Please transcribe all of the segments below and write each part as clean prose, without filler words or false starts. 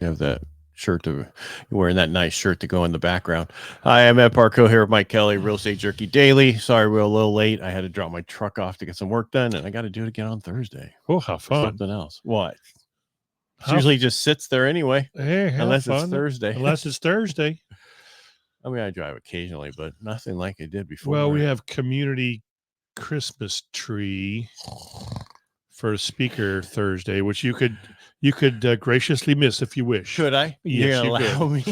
You have that shirt to, you're wearing that nice shirt to go in the background. Hi, I'm at Parcaut here with Mike Kelly, Real Estate Jerky Daily. Sorry, we're a little late. I had to drop my truck off to get some work done, and I got to do it again on Thursday. Oh, how fun. Something else. What? It usually just sits there anyway. Hey, unless it's Thursday. Unless it's Thursday. I mean, I drive occasionally, but nothing like I did before. Well, we have community Christmas tree for speaker Thursday, which you could graciously miss if you wish. Could I? Yes, you allow could. me.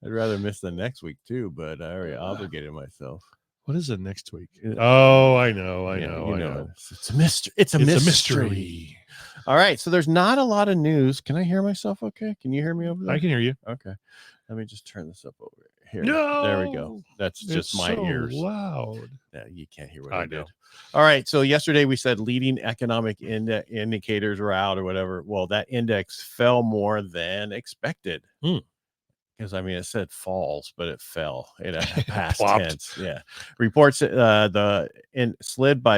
I'd rather miss the next week too, but I already obligated myself. What is it next week? Oh, I know. It's a mystery. It's a mystery. All right, so there's not a lot of news. Can I hear myself okay? Can you hear me over there? I can hear you. Okay. Let me just turn this up over here. No, there we go. That's just my ears. Loud. Yeah, you can't hear what I did. All right. So yesterday we said leading economic indicators were out or whatever. Well, that index fell more than expected. Because I mean, it said falls, but it fell in a past tense. Yeah. Reports slid by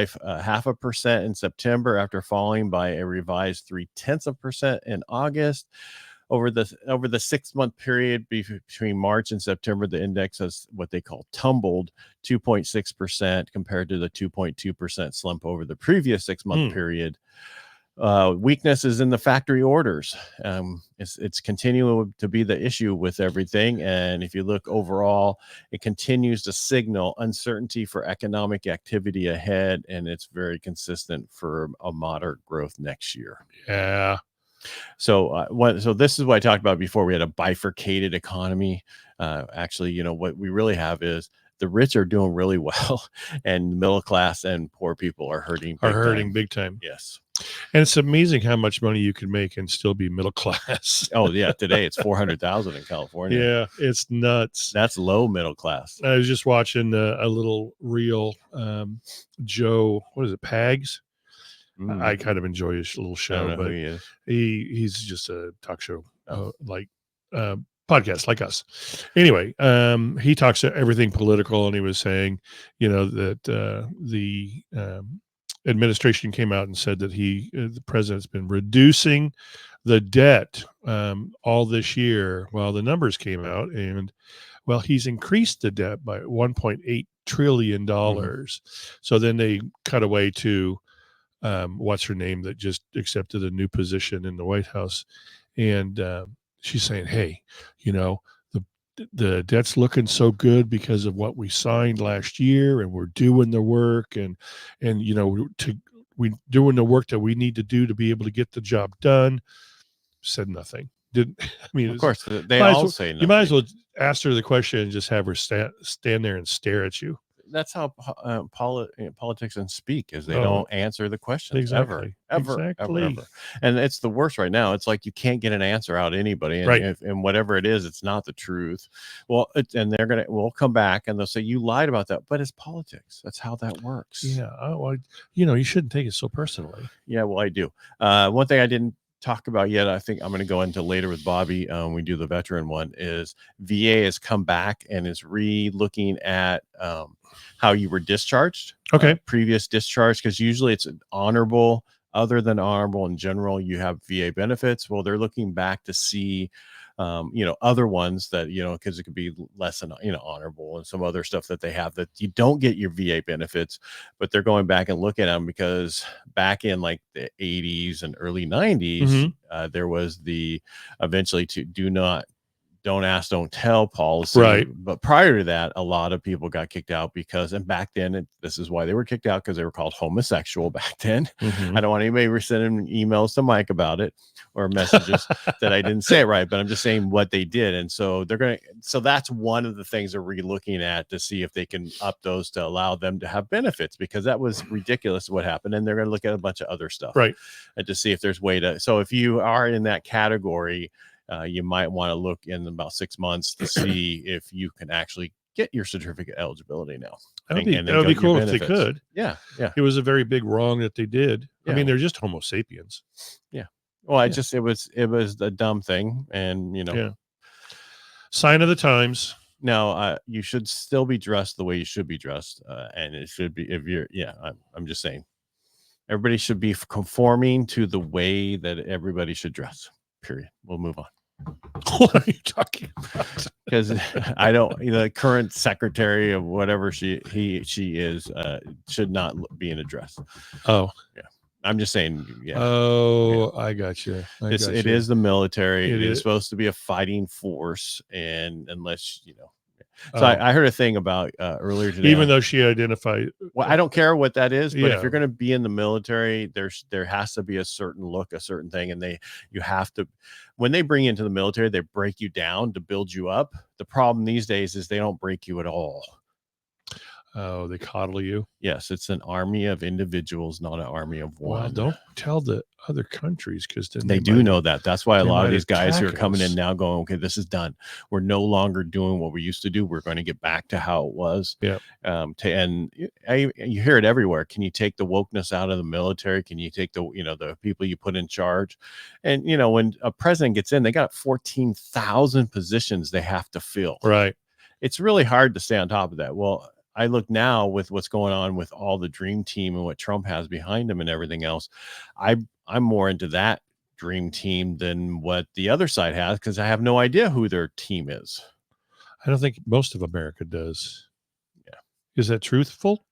0.5% in September after falling by a revised 0.3% in August. Over the 6-month period between March and September, the index has what they call tumbled 2.6% compared to the 2.2% slump over the previous 6-month period. Weakness is in the factory orders. It's continuing to be the issue with everything. And if you look overall, it continues to signal uncertainty for economic activity ahead. And it's very consistent for a moderate growth next year. Yeah. So this is what I talked about before. We had a bifurcated economy. Actually, what we really have is the rich are doing really well, and middle class and poor people are hurting big time. Yes. And it's amazing how much money you can make and still be middle class. Oh yeah, today it's 400,000 in California. Yeah, it's nuts. That's low middle class. I was just watching a little reel. Joe, what is it, Pags? I kind of enjoy his little show, but he's just a talk show podcast like us. Anyway, he talks to everything political, and he was saying, that the administration came out and said that the president's been reducing the debt all this year. Well, the numbers came out, and he's increased the debt by $1.8 trillion. So then they cut away to what's her name that just accepted a new position in the White House, and she's saying, hey, the debt's looking so good because of what we signed last year, and we're doing the work, and we doing the work that we need to do to be able to get the job done. Said nothing. Didn't. I mean, of course they all say nothing. You might as well ask her the question and just have her stand there and stare at you. That's how politicians speak, is they don't answer the questions ever. And it's the worst right now. It's like you can't get an answer out of anybody, and, and whatever it is, it's not the truth. Well, and we'll come back and they'll say you lied about that, but it's politics. That's how that works. Yeah. Well, you shouldn't take it so personally. Yeah. Well, I do. One thing I didn't talk about yet, I think I'm going to go into later with Bobby. We do the veteran one, is VA has come back and is re-looking at how you were discharged. Previous discharge, because usually it's honorable. Other than honorable in general, you have VA benefits. Well, they're looking back to see other ones that, because it could be less than, honorable, and some other stuff that they have that you don't get your VA benefits, but they're going back and looking at them because back in like the 80s and early 90s, there was the eventually to don't ask, don't tell policy. Right. But prior to that, a lot of people got kicked out because, and back then, this is why they were kicked out, because they were called homosexual back then. I don't want anybody sending emails to Mike about it or messages that I didn't say it right, but I'm just saying what they did. And so so that's one of the things they're re-looking at to see if they can up those to allow them to have benefits, because that was ridiculous what happened. And they're going to look at a bunch of other stuff. Right. And to see if there's way to, so if you are in that category, you might want to look in about 6 months to see if you can actually get your certificate eligibility now. That would be cool if they could. Yeah. It was a very big wrong that they did. I mean, they're just Homo sapiens. Yeah. Well, it was a dumb thing, and sign of the times. Now, you should still be dressed the way you should be dressed, and it should be, if you're, I'm just saying. Everybody should be conforming to the way that everybody should dress. Period. We'll move on. What are you talking about? Because I don't, the current secretary of whatever she is should not be in a dress. Oh, yeah. I'm just saying. Yeah. Oh, yeah. I got you. It is the military. It is supposed to be a fighting force, and unless So I heard a thing about earlier today. Even though she identified. Well, I don't care what that is, but if you're going to be in the military, there has to be a certain look, a certain thing, and you have to. When they bring you into the military, they break you down to build you up. The problem these days is they don't break you at all. Oh, they coddle you. Yes, it's an army of individuals, not an army of one. Well, don't tell the other countries, because they do know that. That's why a lot of these guys who are coming in now going, okay, this is done. We're no longer doing what we used to do. We're going to get back to how it was. Yeah. And you hear it everywhere. Can you take the wokeness out of the military? Can you take the people you put in charge? And when a president gets in, they got 14,000 positions they have to fill. Right. It's really hard to stay on top of that. Well, I look now with what's going on with all the dream team and what Trump has behind him and everything else. I'm more into that dream team than what the other side has, because I have no idea who their team is. I don't think most of America does. Yeah. Is that truthful?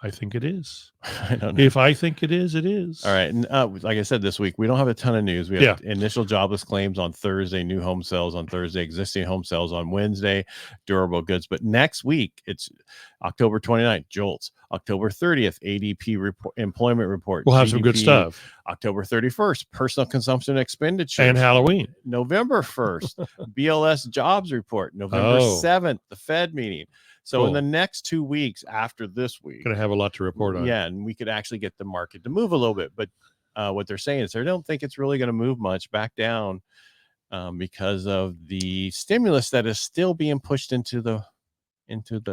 I think it is. I don't know. If I think it is, it is. All right. And like I said, this week, we don't have a ton of news. We have initial jobless claims on Thursday, new home sales on Thursday, existing home sales on Wednesday, durable goods. But next week, it's October 29th, JOLTS. October 30th, ADP employment report. We'll have some good stuff. October 31st, personal consumption expenditure. And Halloween. November 1st, BLS jobs report. November 7th, the Fed meeting. So in the next 2 weeks after this week, going to have a lot to report on. Yeah, and we could actually get the market to move a little bit. But what they're saying is they don't think it's really going to move much back down because of the stimulus that is still being pushed into the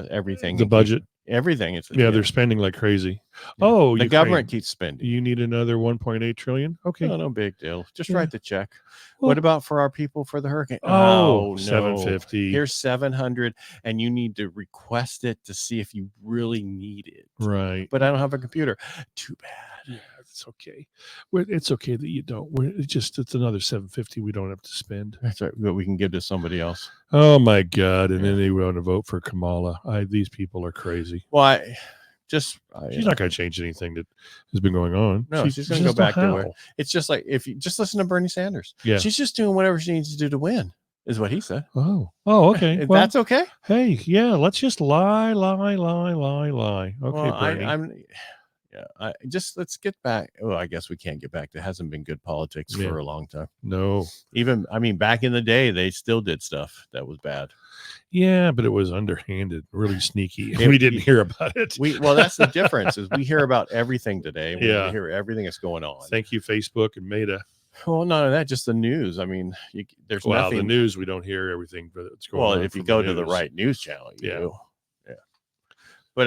everything. The budget. Everything. They're spending like crazy. Yeah. Oh, the government keeps spending. You need another 1.8 trillion. Okay. No big deal. Just write the check. Well, what about for our people for the hurricane? Oh, no. 750. Here's 700, and you need to request it to see if you really need it. Right. But I don't have a computer. Too bad. Yeah, it's okay. It's okay that you don't. It's another 750 we don't have to spend. That's right. But we can give to somebody else. Oh my God! And then they want to vote for Kamala. These people are crazy. Well, she's not going to change anything that has been going on. No, she's going to go back to where it's just like if you just listen to Bernie Sanders. Yeah, she's just doing whatever she needs to do to win, is what he said. Oh, okay. Well, that's okay. Hey, yeah, let's just lie. Okay, Bernie. Let's get back. Oh, I guess we can't get back. There hasn't been good politics for a long time. No. Back in the day, they still did stuff that was bad. Yeah, but it was underhanded, really sneaky. We didn't hear about it. Well, that's the difference is we hear about everything today. We hear everything that's going on. Thank you, Facebook and Meta. Well, none of that, just the news. There's nothing. The news, we don't hear everything that's going on. Well, if you go to the right news channel, you do. But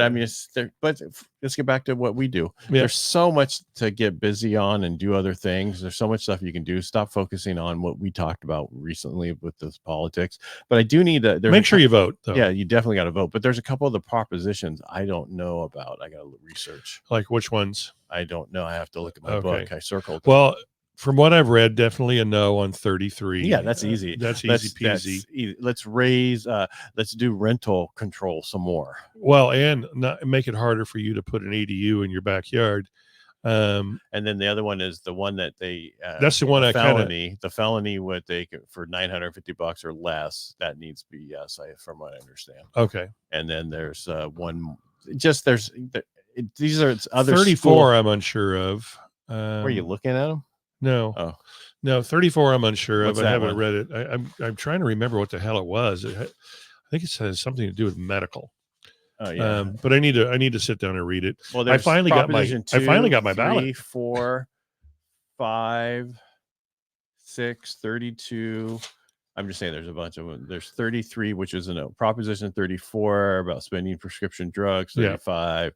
but let's get back to what we do. Yeah. There's so much to get busy on and do other things. There's so much stuff you can do. Stop focusing on what we talked about recently with this politics. But I do need to make sure you vote, though. Yeah, you definitely got to vote. But there's a couple of the propositions I don't know about. I got to research. Like which ones? I don't know. I have to look at my book. I circled. Well, from what I've read, definitely a no on 33. Yeah, that's easy. That's easy peasy. Easy. Let's do rental control some more. Well, and not make it harder for you to put an ADU in your backyard. And then the other one is the one that they that's the one the felony what they for $950 or less. That needs to be yes, from what I understand. Okay. And then there's one just these are other 34 I'm unsure of. Were you looking at them? No. Oh. No, 34 I'm unsure What's of. I haven't read it. I'm trying to remember what the hell it was. I think it has something to do with medical. Oh yeah. But I need to sit down and read it. Well, I finally got my ballot. 3, 4, 5, 6, 32. I'm just saying there's a bunch of them. There's 33, which is a no. Proposition 34 about spending prescription drugs. 35,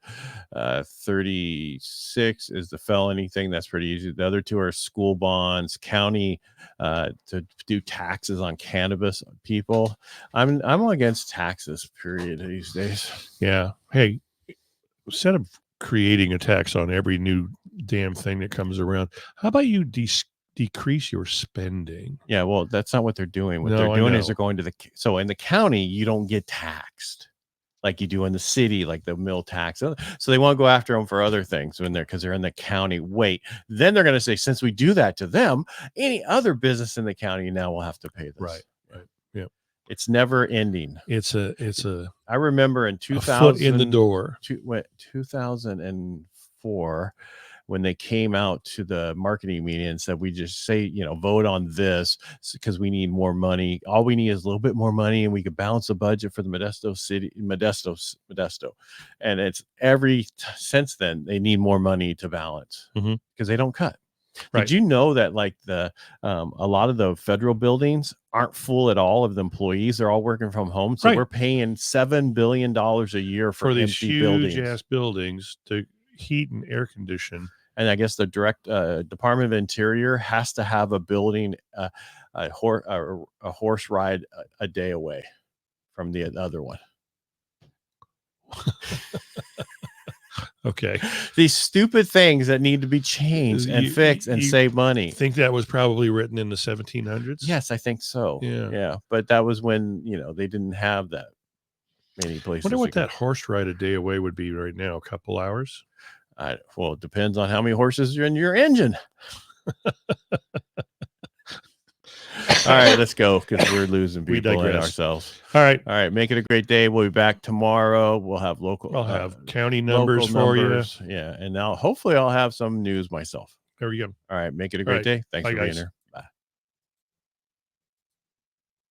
36 is the felony thing. That's pretty easy. The other two are school bonds, county to do taxes on cannabis people. I'm against taxes, period, these days. Yeah. Hey, instead of creating a tax on every new damn thing that comes around. How about you decrease your spending? Yeah, well, that's not what they're doing. What No, they're I doing is know. they're going to so in the county, you don't get taxed like you do in the city, like the mill tax. So they want to go after them for other things when because they're in the county. Wait, then they're going to say, since we do that to them, any other business in the county now will have to pay this. Right. Yeah. It's never ending. It's a I remember in 2000, a foot in the door. 2004, when they came out to the marketing meeting and said, we just say, vote on this because we need more money. All we need is a little bit more money and we could balance the budget for the Modesto. And it's since then, they need more money to balance because they don't cut. Right. Did you know that like a lot of the federal buildings aren't full at all of the employees? They're all working from home. So we're paying $7 billion a year for these empty huge ass buildings to heat and air condition. And I guess the Department of Interior has to have a building, a horse ride a day away from the other one. Okay. These stupid things that need to be changed and fixed and save money. Think that was probably written in the 1700s? Yes, I think so. Yeah. But that was when, they didn't have that many places. I wonder what that horse ride a day away would be right now. A couple hours? Well, it depends on how many horses are in your engine. All right, let's go because we're losing people and ourselves. All right. Make it a great day. We'll be back tomorrow. We'll have I'll have county numbers for you. Yeah, and now hopefully I'll have some news myself. There we go. All right, make it a great day. Thanks for being here.